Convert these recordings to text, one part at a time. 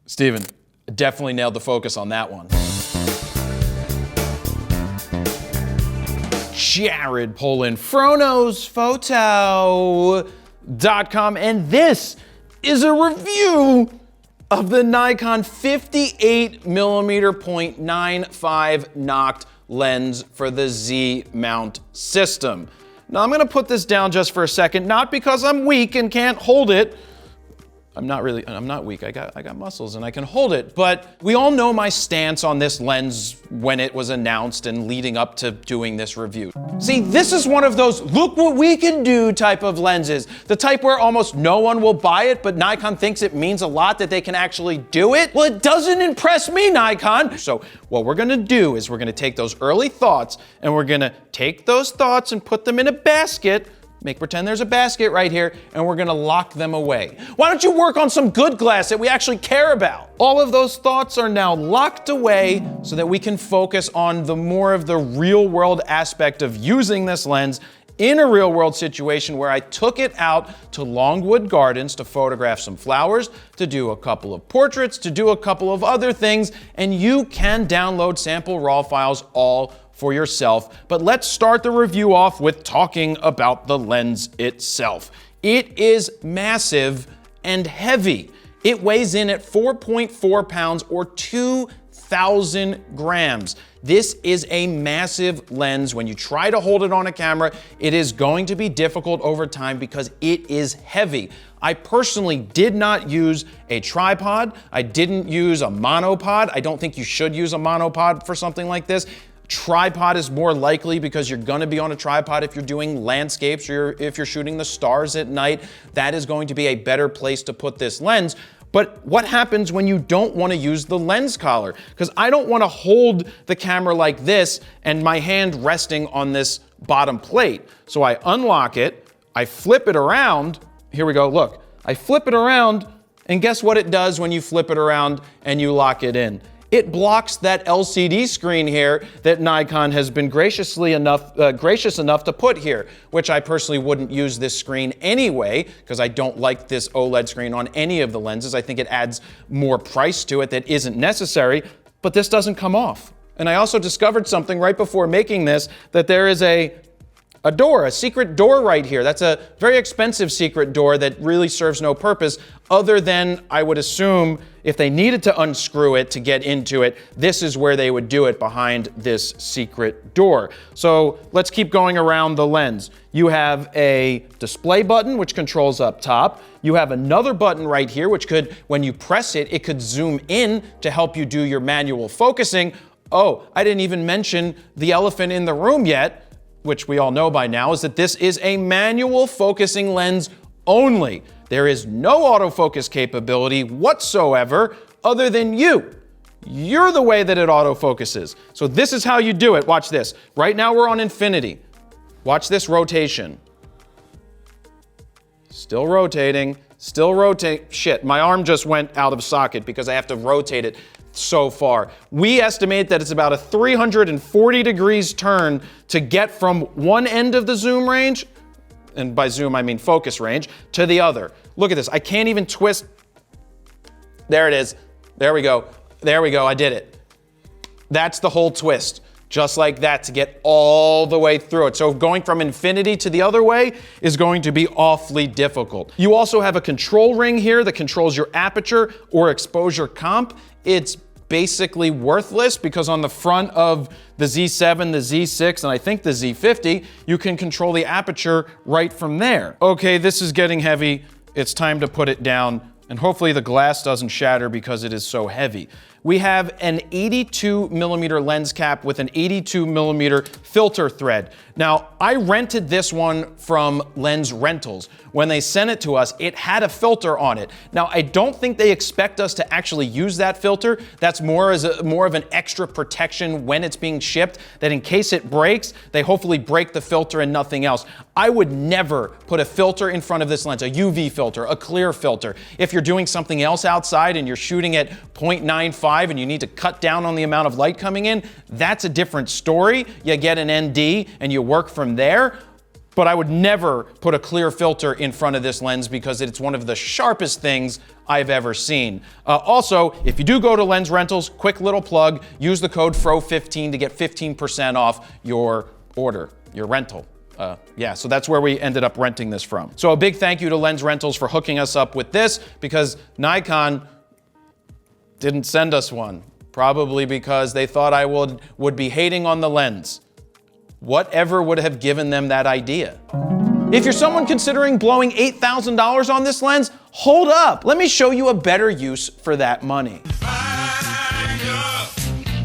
Steven, definitely nailed the focus on that one. Jared Polin, FroKnowsPhoto.com, and this is a review of the Nikon 58mm f0.95 NOCT lens for the Z mount system. Now I'm gonna put this down just for a second, not because I'm weak and can't hold it. I'm not weak, I got muscles and I can hold it, but we all know my stance on this lens when it was announced and leading up to doing this review. See, this is one of those look what we can do type of lenses. The type where almost no one will buy it, but Nikon thinks it means a lot that they can actually do it. Well, it doesn't impress me, Nikon. So what we're gonna do is we're gonna take those early thoughts and we're gonna take those thoughts and put them in a basket. Pretend there's a basket right here, and we're gonna lock them away. Why don't you work on some good glass that we actually care about? All of those thoughts are now locked away so that we can focus on the more of the real world aspect of using this lens in a real world situation where I took it out to Longwood Gardens to photograph some flowers, to do a couple of portraits, to do a couple of other things, and you can download sample RAW files all for yourself. But let's start the review off with talking about the lens itself. It is massive and heavy. It weighs in at 4.4 pounds or 2,000 grams. This is a massive lens. When you try to hold it on a camera, it is going to be difficult over time because it is heavy. I personally did not use a tripod. I didn't use a monopod. I don't think you should use a monopod for something like this. Tripod is more likely because you're gonna be on a tripod if you're doing landscapes or if you're shooting the stars at night. That is going to be a better place to put this lens. But what happens when you don't want to use the lens collar? Because I don't want to hold the camera like this and my hand resting on this bottom plate. So I unlock it, I flip it around. Here we go, look. I flip it around, and guess what it does when you flip it around and you lock it in? It blocks that LCD screen here that Nikon has been gracious enough to put here, which I personally wouldn't use this screen anyway, because I don't like this OLED screen on any of the lenses. I think it adds more price to it that isn't necessary, but this doesn't come off. And I also discovered something right before making this, that there is a secret door right here. That's a very expensive secret door that really serves no purpose other than, I would assume, if they needed to unscrew it to get into it, this is where they would do it, behind this secret door. So let's keep going around the lens. You have a display button, which controls up top. You have another button right here, which could, when you press it, it could zoom in to help you do your manual focusing. Oh, I didn't even mention the elephant in the room yet, which we all know by now, is that this is a manual focusing lens only. There is no autofocus capability whatsoever other than you. You're the way that it autofocuses. So this is how you do it. Watch this. Right now we're on infinity. Watch this rotation. Still rotating, still rotate. Shit, my arm just went out of socket because I have to rotate it so far. We estimate that it's about a 340 degrees turn to get from one end of the zoom range, and by zoom I mean focus range, to the other. Look at this, I can't even twist. There it is, there we go, I did it. That's the whole twist, just like that, to get all the way through it. So going from infinity to the other way is going to be awfully difficult. You also have a control ring here that controls your aperture or exposure comp. It's basically worthless because on the front of the Z7, the Z6, and I think the Z50, you can control the aperture right from there. Okay, this is getting heavy. It's time to put it down, and hopefully the glass doesn't shatter because it is so heavy. We have an 82mm lens cap with an 82mm filter thread. Now, I rented this one from Lens Rentals. When they sent it to us, it had a filter on it. Now, I don't think they expect us to actually use that filter. That's more of an extra protection when it's being shipped, that in case it breaks, they hopefully break the filter and nothing else. I would never put a filter in front of this lens, a UV filter, a clear filter. If you're doing something else outside and you're shooting at 0.95 and you need to cut down on the amount of light coming in, that's a different story. You get an ND and you work from there. but I would never put a clear filter in front of this lens because it's one of the sharpest things I've ever seen. Also, if you do go to lens rentals, quick little plug, use the code FRO15 to get 15% off your order, your rental. Yeah, so that's where we ended up renting this from. So a big thank you to Lens Rentals for hooking us up with this, because Nikon didn't send us one, probably because they thought I would be hating on the lens. Whatever would have given them that idea? If you're someone considering blowing $8,000 on this lens, hold up. Let me show you a better use for that money.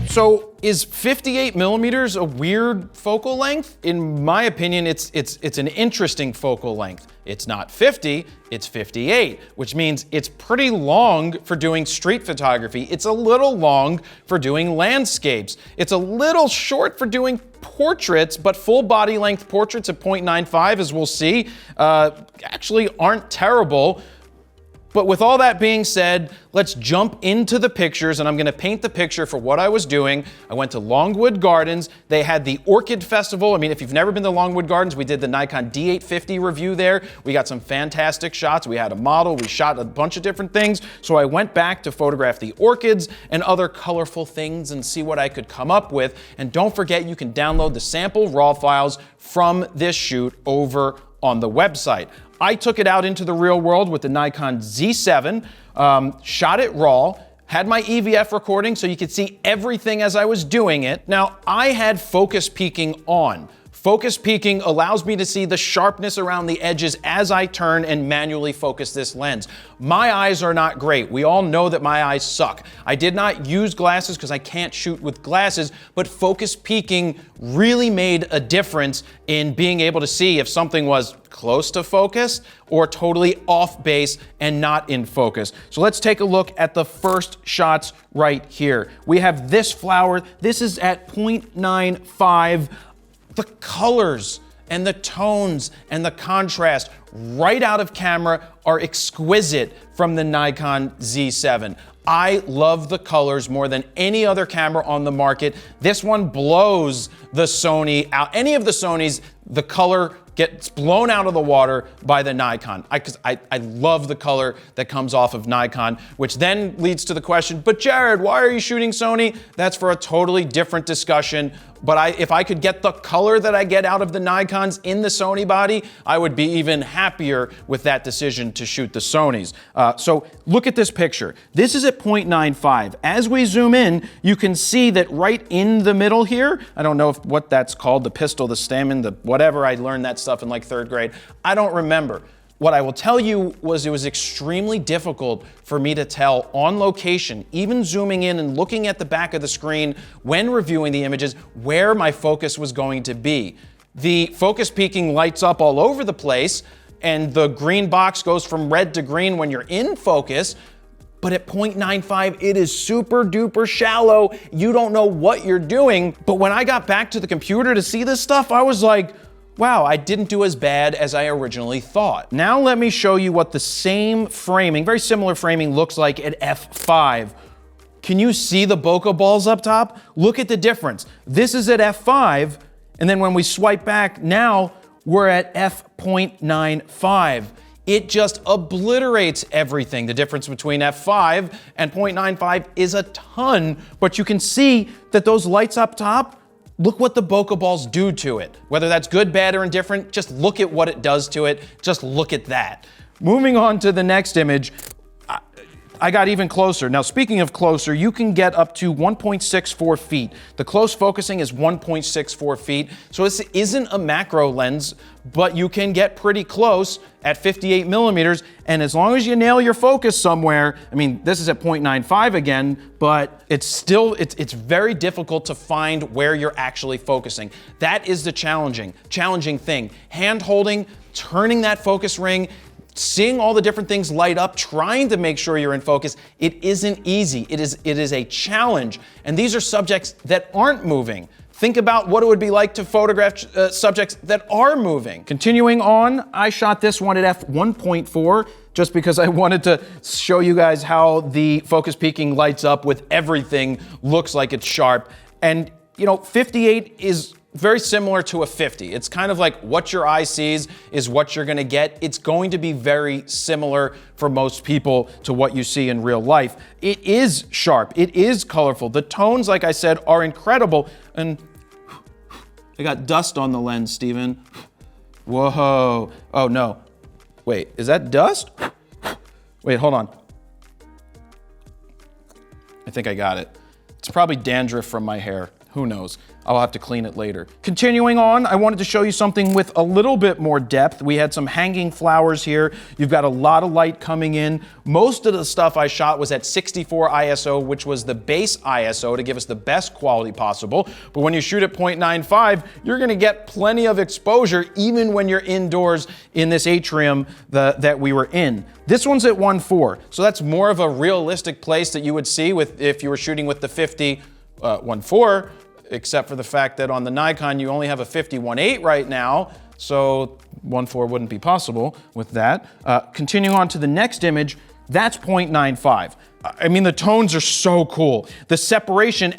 So is 58mm a weird focal length? In my opinion, it's an interesting focal length. It's not 50, it's 58, which means it's pretty long for doing street photography. It's a little long for doing landscapes. It's a little short for doing portraits, but full body length portraits at 0.95, as we'll see, actually aren't terrible. But with all that being said, let's jump into the pictures, and I'm gonna paint the picture for what I was doing. I went to Longwood Gardens. They had the Orchid Festival. I mean, if you've never been to Longwood Gardens, we did the Nikon D850 review there. We got some fantastic shots. We had a model. We shot a bunch of different things. So I went back to photograph the orchids and other colorful things and see what I could come up with. And don't forget, you can download the sample RAW files from this shoot over on the website. I took it out into the real world with the Nikon Z7, shot it raw, had my EVF recording so you could see everything as I was doing it. Now, I had focus peaking on. Focus peaking allows me to see the sharpness around the edges as I turn and manually focus this lens. My eyes are not great. We all know that my eyes suck. I did not use glasses because I can't shoot with glasses, but focus peaking really made a difference in being able to see if something was close to focus or totally off base and not in focus. So let's take a look at the first shots right here. We have this flower. This is at 0.95. The colors and the tones and the contrast right out of camera are exquisite from the Nikon Z7. I love the colors more than any other camera on the market. This one blows the Sony out. Any of the Sonys, the color gets blown out of the water by the Nikon. I love the color that comes off of Nikon, which then leads to the question, but Jared, why are you shooting Sony? That's for a totally different discussion. But if I could get the color that I get out of the Nikons in the Sony body, I would be even happier with that decision to shoot the Sonys. So look at this picture. This is at 0.95. As we zoom in, you can see that right in the middle here, I don't know what that's called, the pistol, the stamen, the whatever, I learned that stuff in like 3rd grade. I don't remember. What I will tell you was it was extremely difficult for me to tell on location, even zooming in and looking at the back of the screen when reviewing the images, where my focus was going to be. The focus peaking lights up all over the place, and the green box goes from red to green when you're in focus. But at 0.95, it is super duper shallow. You don't know what you're doing. But when I got back to the computer to see this stuff, I was like, wow, I didn't do as bad as I originally thought. Now let me show you what the same framing, very similar framing, looks like at f5. Can you see the bokeh balls up top? Look at the difference. This is at f5, and then when we swipe back, now we're at f.95. It just obliterates everything. The difference between f5 and 0.95 is a ton, but you can see that those lights up top, look what the bokeh balls do to it. Whether that's good, bad, or indifferent, just look at what it does to it. Just look at that. Moving on to the next image, I got even closer. Now, speaking of closer, you can get up to 1.64 feet. The close focusing is 1.64 feet. So this isn't a macro lens, but you can get pretty close at 58mm. And as long as you nail your focus somewhere, I mean, this is at 0.95 again, but it's still, it's very difficult to find where you're actually focusing. That is the challenging thing. Hand holding, turning that focus ring, seeing all the different things light up, trying to make sure you're in focus, it isn't easy. It is a challenge. And these are subjects that aren't moving. Think about what it would be like to photograph subjects that are moving. Continuing on, I shot this one at f1.4 just because I wanted to show you guys how the focus peaking lights up with everything looks like it's sharp. And you know, 58 is very similar to a 50. It's kind of like what your eye sees is what you're gonna get. It's going to be very similar for most people to what you see in real life. It is sharp, it is colorful. The tones, like I said, are incredible. And I got dust on the lens, Steven. Whoa, oh no. Wait, is that dust? Wait, hold on. I think I got it. It's probably dandruff from my hair. Who knows? I'll have to clean it later. Continuing on, I wanted to show you something with a little bit more depth. We had some hanging flowers here. You've got a lot of light coming in. Most of the stuff I shot was at 64 ISO, which was the base ISO to give us the best quality possible. But when you shoot at 0.95, you're gonna get plenty of exposure even when you're indoors in this atrium that we were in. This one's at 1.4, so that's more of a realistic place that you would see if you were shooting with the 50 1.4, except for the fact that on the Nikon you only have a 50-1.8 right now, so 1.4 wouldn't be possible with that. Continuing on to the next image, that's 0.95. I mean, the tones are so cool. The separation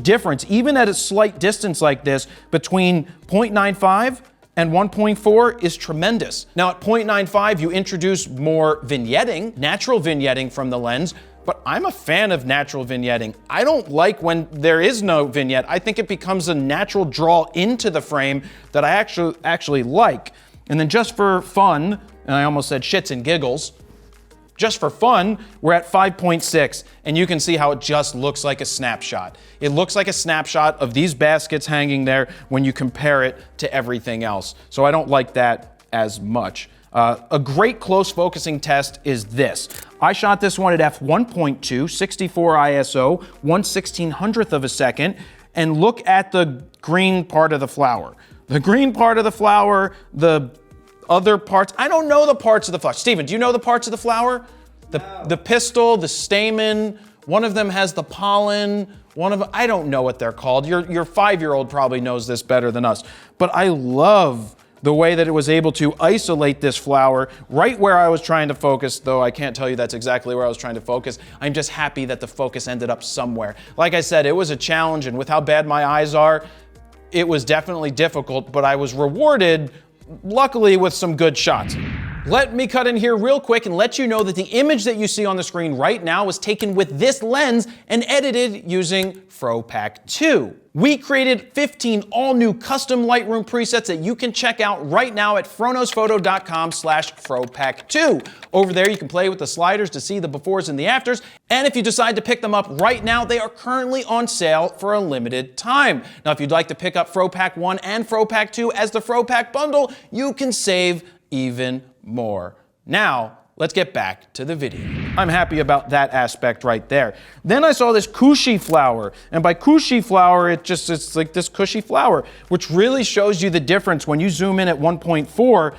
difference, even at a slight distance like this, between 0.95 and 1.4 is tremendous. Now at 0.95, you introduce more vignetting, natural vignetting from the lens, but I'm a fan of natural vignetting. I don't like when there is no vignette. I think it becomes a natural draw into the frame that I actually like. And then just for fun, and I almost said shits and giggles, just for fun, we're at 5.6, and you can see how it just looks like a snapshot. It looks like a snapshot of these baskets hanging there when you compare it to everything else. So I don't like that as much. A great close focusing test is this. I shot this one at f1.2, 64 ISO, 1/1600th of a second, and look at the green part of the flower. The green part of the flower, the other parts, I don't know the parts of the flower. Steven, do you know the parts of the flower? The pistil, the stamen, one of them has the pollen, one of them, I don't know what they're called. Your 5-year-old probably knows this better than us. But I love the way that it was able to isolate this flower right where I was trying to focus, though I can't tell you that's exactly where I was trying to focus. I'm just happy that the focus ended up somewhere. Like I said, it was a challenge, and with how bad my eyes are, it was definitely difficult, but I was rewarded, luckily, with some good shots. Let me cut in here real quick and let you know that the image that you see on the screen right now was taken with this lens and edited using FroPack 2. We created 15 all-new custom Lightroom presets that you can check out right now at FroKnowsPhoto.com/FroPack2. Over there, you can play with the sliders to see the befores and the afters, and if you decide to pick them up right now, they are currently on sale for a limited time. Now, if you'd like to pick up FroPack 1 and FroPack 2 as the FroPack bundle, you can save even more. Now, let's get back to the video. I'm happy about that aspect right there. Then I saw this cushy flower, and by cushy flower, it's like this cushy flower, which really shows you the difference when you zoom in at 1.4.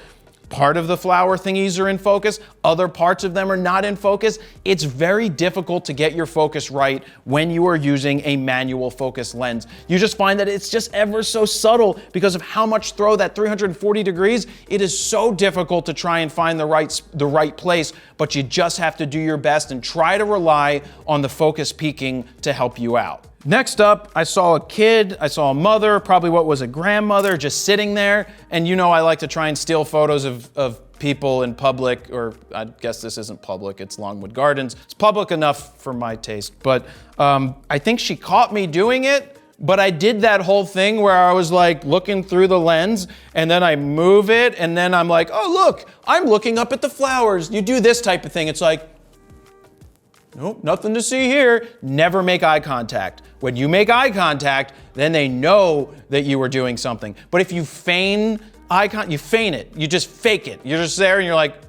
Part of the flower thingies are in focus, other parts of them are not in focus. It's very difficult to get your focus right when you are using a manual focus lens. You just find that it's just ever so subtle because of how much throw that 340 degrees. It is so difficult to try and find the right place, but you just have to do your best and try to rely on the focus peaking to help you out. Next up, I saw a kid, I saw a mother, probably what was a grandmother, just sitting there. And you know I like to try and steal photos of people in public, or I guess this isn't public, it's Longwood Gardens. It's public enough for my taste, but I think she caught me doing it, but I did that whole thing where I was like looking through the lens, and then I move it, and then I'm like, oh look, I'm looking up at the flowers. You do this type of thing, it's like, nope, nothing to see here. Never make eye contact. When you make eye contact, then they know that you were doing something. But if you feign eye contact, you feign it. You just fake it. You're just there and you're like,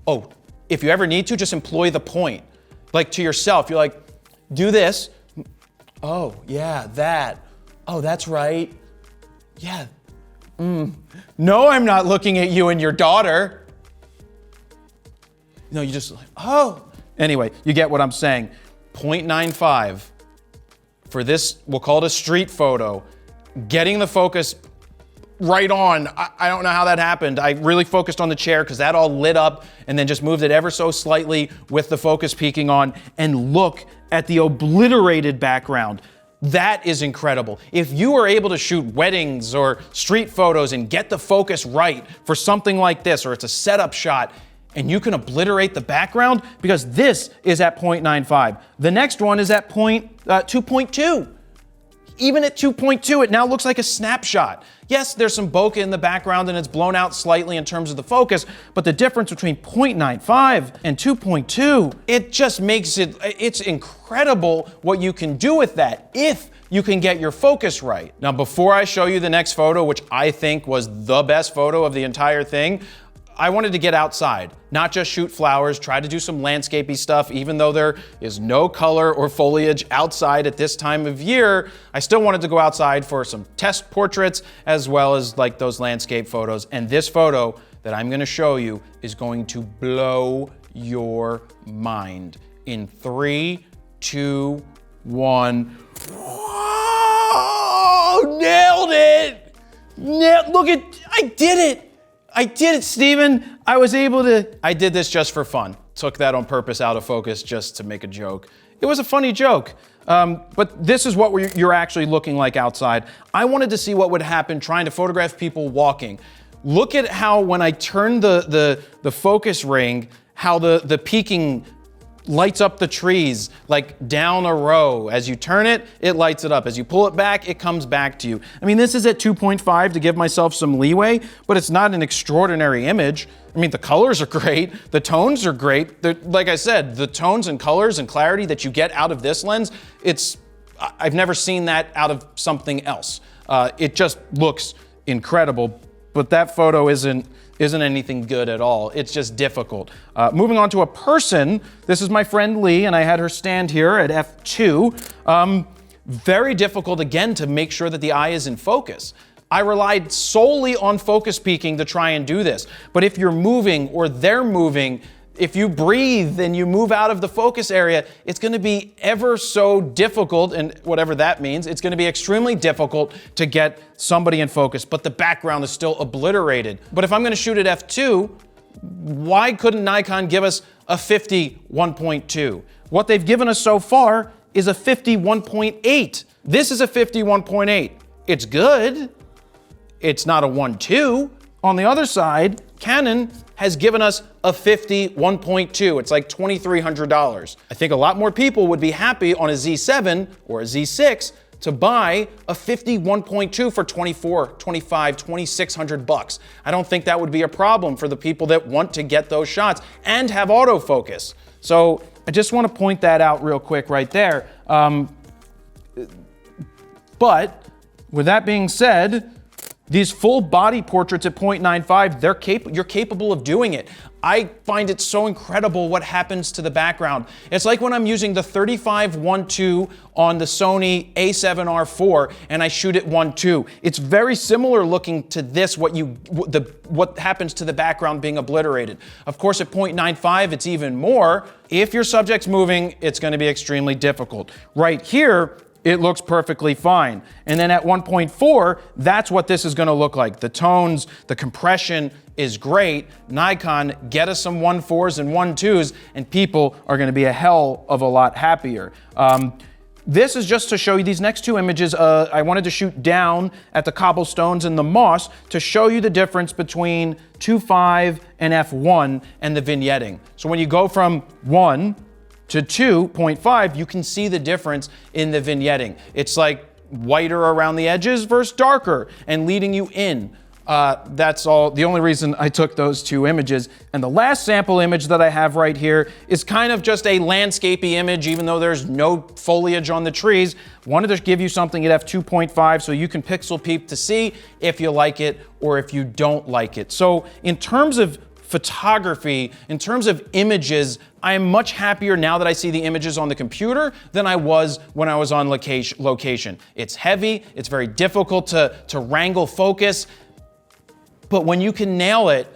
oh, if you ever need to, just employ the point. Like to yourself, you're like, do this. Oh, yeah, that. Oh, that's right. Yeah. No, I'm not looking at you and your daughter. No, you just like, oh. Anyway, you get what I'm saying. 0.95 for this, we'll call it a street photo. Getting the focus right on. I don't know how that happened. I really focused on the chair because that all lit up and then just moved it ever so slightly with the focus peaking on, and look at the obliterated background. That is incredible. If you are able to shoot weddings or street photos and get the focus right for something like this, or it's a setup shot, and you can obliterate the background, because this is at 0.95. The next one is at 2.2. Even at 2.2, it now looks like a snapshot. Yes, there's some bokeh in the background and it's blown out slightly in terms of the focus, but the difference between 0.95 and 2.2, it just makes it's incredible what you can do with that if you can get your focus right. Now, before I show you the next photo, which I think was the best photo of the entire thing, I wanted to get outside, not just shoot flowers, try to do some landscapey stuff. Even though there is no color or foliage outside at this time of year, I still wanted to go outside for some test portraits as well as like those landscape photos. And this photo that I'm gonna show you is going to blow your mind. In 3, 2, 1. Whoa, nailed it! Look at, I did it! I did it, Steven. I did this just for fun. Took that on purpose out of focus just to make a joke. It was a funny joke, but this is what you're actually looking like outside. I wanted to see what would happen trying to photograph people walking. Look at how when I turn the focus ring, how the peaking lights up the trees like down a row. As you turn it, it lights it up. As you pull it back, it comes back to you. I mean, this is at 2.5 to give myself some leeway, but it's not an extraordinary image. I mean, the colors are great. The tones are great. Like I said, the tones and colors and clarity that you get out of this lens, I've never seen that out of something else. It just looks incredible, but that photo isn't anything good at all. It's just difficult. Moving on to a person, this is my friend Lee, and I had her stand here at f2. Very difficult, again, to make sure that the eye is in focus. I relied solely on focus peaking to try and do this. But if you're moving or they're moving, if you breathe and you move out of the focus area, it's gonna be ever so difficult, and whatever that means, it's gonna be extremely difficult to get somebody in focus, but the background is still obliterated. But if I'm gonna shoot at f2, why couldn't Nikon give us a 50-1.2? What they've given us so far is a 50-1.8. This is a 50-1.8. It's good. It's not a 1.2. On the other side, Canon has given us a 50-1.2. It's like $2,300. I think a lot more people would be happy on a Z7 or a Z6 to buy a 50-1.2 for $2,400, $2,500, $2,600. I don't think that would be a problem for the people that want to get those shots and have autofocus. So I just want to point that out real quick right there. But with that being said, these full body portraits at 0.95, you're capable of doing it. I find it so incredible what happens to the background. It's like when I'm using the 35-1.2 on the Sony a7R IV and I shoot at 1.2. It's very similar looking to this, what happens to the background being obliterated. Of course, at 0.95, it's even more. If your subject's moving, it's gonna be extremely difficult. Right here, it looks perfectly fine. And then at 1.4, that's what this is gonna look like. The tones, the compression is great. Nikon, get us some 1.4s and 1.2s, and people are gonna be a hell of a lot happier. This is just to show you these next two images. I wanted to shoot down at the cobblestones and the moss to show you the difference between 2.5 and f1 and the vignetting. So when you go from 1 to 2.5, you can see the difference in the vignetting. It's like whiter around the edges versus darker and leading you in. That's all, the only reason I took those two images. And the last sample image that I have right here is kind of just a landscapey image, even though there's no foliage on the trees. Wanted to give you something at f2.5 so you can pixel peep to see if you like it or if you don't like it. So in terms of photography, in terms of images, I am much happier now that I see the images on the computer than I was when I was on location. It's heavy, it's very difficult to wrangle focus, but when you can nail it,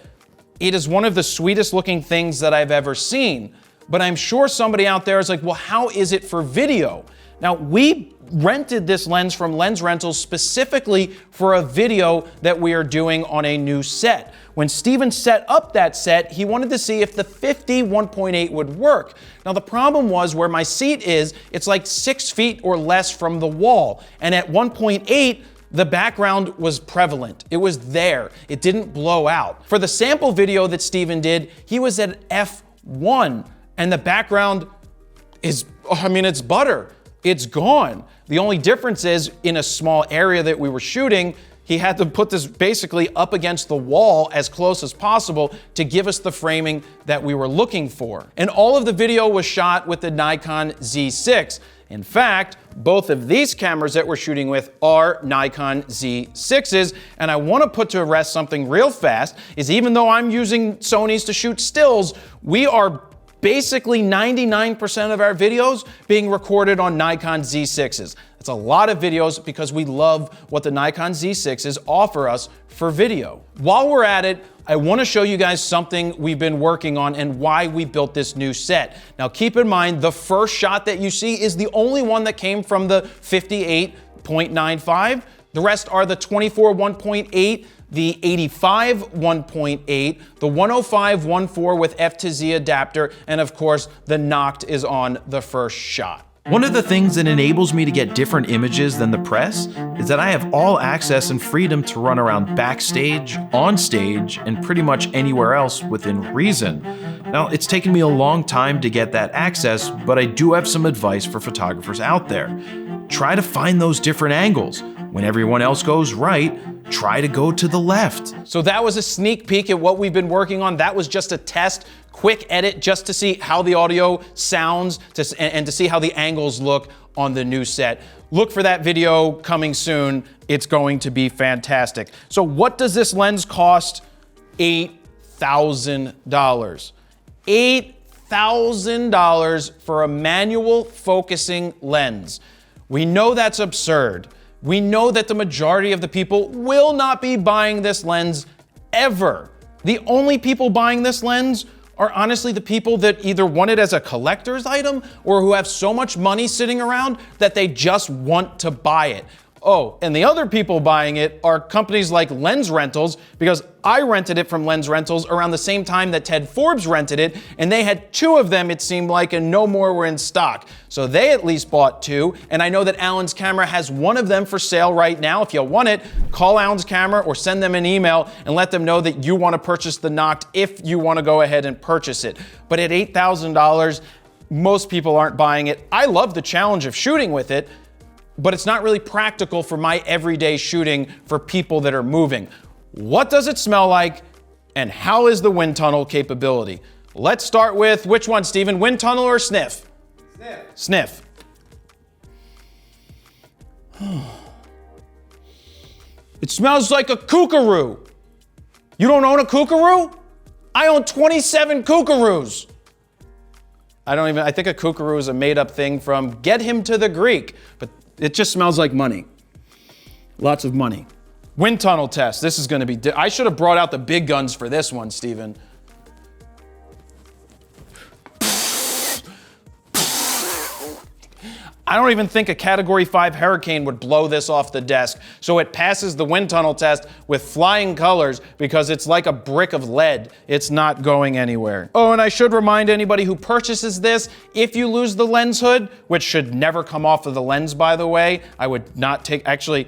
it is one of the sweetest looking things that I've ever seen. But I'm sure somebody out there is like, well, how is it for video? Now, we rented this lens from Lens Rentals specifically for a video that we are doing on a new set. When Steven set up that set, he wanted to see if the 50 1.8 would work. Now the problem was where my seat is, it's like 6 feet or less from the wall. And at 1.8, the background was prevalent. It was there. It didn't blow out. For the sample video that Steven did, he was at f1, and the background is, I mean, it's butter. It's gone. The only difference is in a small area that we were shooting, he had to put this basically up against the wall as close as possible to give us the framing that we were looking for. And all of the video was shot with the Nikon Z6. In fact, both of these cameras that we're shooting with are Nikon Z6s, and I want to put to rest something real fast, is even though I'm using Sonys to shoot stills, we are basically 99% of our videos being recorded on Nikon Z6s. That's a lot of videos because we love what the Nikon Z6s offer us for video. While we're at it, I want to show you guys something we've been working on and why we built this new set. Now keep in mind, the first shot that you see is the only one that came from the 58.95. The rest are the 24 1.8, the 85 1.8, the 105 1.4 with F to Z adapter, and of course, the NOCT is on the first shot. One of the things that enables me to get different images than the press is that I have all access and freedom to run around backstage, on stage, and pretty much anywhere else within reason. Now, it's taken me a long time to get that access, but I do have some advice for photographers out there. Try to find those different angles. When everyone else goes right, try to go to the left. So that was a sneak peek at what we've been working on. That was just a test, quick edit, just to see how the audio sounds and to see how the angles look on the new set. Look for that video coming soon. It's going to be fantastic. So what does this lens cost? $8,000. $8,000 for a manual focusing lens. We know that's absurd. We know that the majority of the people will not be buying this lens ever. The only people buying this lens are honestly the people that either want it as a collector's item or who have so much money sitting around that they just want to buy it. Oh, and the other people buying it are companies like Lens Rentals, because I rented it from Lens Rentals around the same time that Ted Forbes rented it, and they had 2 of them, it seemed like, and no more were in stock. So they at least bought 2, and I know that Alan's Camera has 1 of them for sale right now. If you want it, call Alan's Camera or send them an email and let them know that you want to purchase the NOCT if you want to go ahead and purchase it. But at $8,000, most people aren't buying it. I love the challenge of shooting with it, but it's not really practical for my everyday shooting for people that are moving. What does it smell like, and how is the wind tunnel capability? Let's start with which one, Steven? Wind tunnel or sniff? Sniff. Sniff. It smells like a kookaroo. You don't own a kookaroo? I own 27 kookaroos. I think a kookaroo is a made-up thing from Get Him to the Greek, but it just smells like money. Lots of money. Wind tunnel test. This is going to be, I should have brought out the big guns for this one, Steven. I don't even think a Category 5 hurricane would blow this off the desk. So it passes the wind tunnel test with flying colors because it's like a brick of lead. It's not going anywhere. Oh, and I should remind anybody who purchases this, if you lose the lens hood, which should never come off of the lens, by the way, I would not take, actually,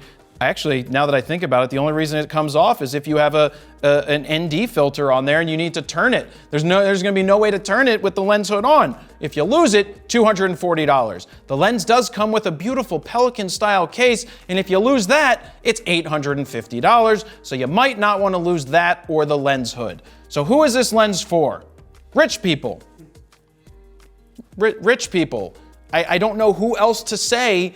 now that I think about it, the only reason it comes off is if you have an ND filter on there and you need to turn it. There's gonna be no way to turn it with the lens hood on. If you lose it, $240. The lens does come with a beautiful Pelican style case, and if you lose that, it's $850. So you might not wanna lose that or the lens hood. So who is this lens for? Rich people. Rich people. I don't know who else to say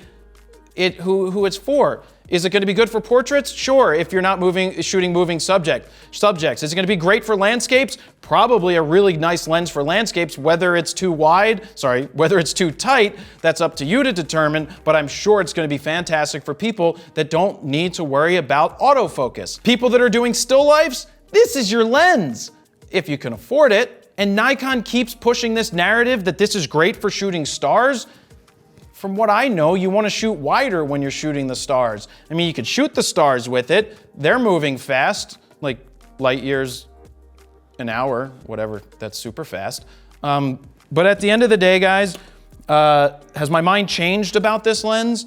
who it's for. Is it going to be good for portraits? Sure, if you're not shooting moving subjects. Is it going to be great for landscapes? Probably a really nice lens for landscapes. Whether it's too tight, that's up to you to determine, but I'm sure it's going to be fantastic for people that don't need to worry about autofocus. People that are doing still lifes, this is your lens, if you can afford it. And Nikon keeps pushing this narrative that this is great for shooting stars. From what I know, you want to shoot wider when you're shooting the stars. I mean, you could shoot the stars with it. They're moving fast, like light years an hour, whatever, that's super fast. But at the end of the day, guys, has my mind changed about this lens?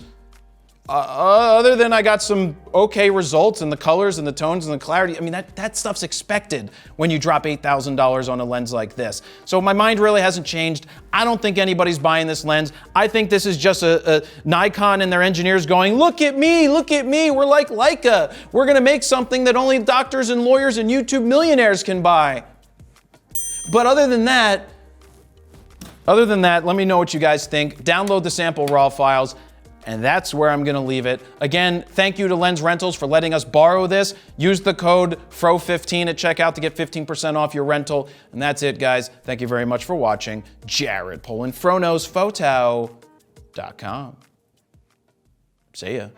Other than I got some okay results in the colors and the tones and the clarity, I mean, that stuff's expected when you drop $8,000 on a lens like this. So my mind really hasn't changed. I don't think anybody's buying this lens. I think this is just a Nikon and their engineers going, look at me, we're like Leica. We're gonna make something that only doctors and lawyers and YouTube millionaires can buy. But other than that, let me know what you guys think. Download the sample RAW files. And that's where I'm gonna leave it. Again, thank you to Lens Rentals for letting us borrow this. Use the code FRO15 at checkout to get 15% off your rental. And that's it, guys. Thank you very much for watching. Jared Polin, FroKnowsPhoto.com. See ya.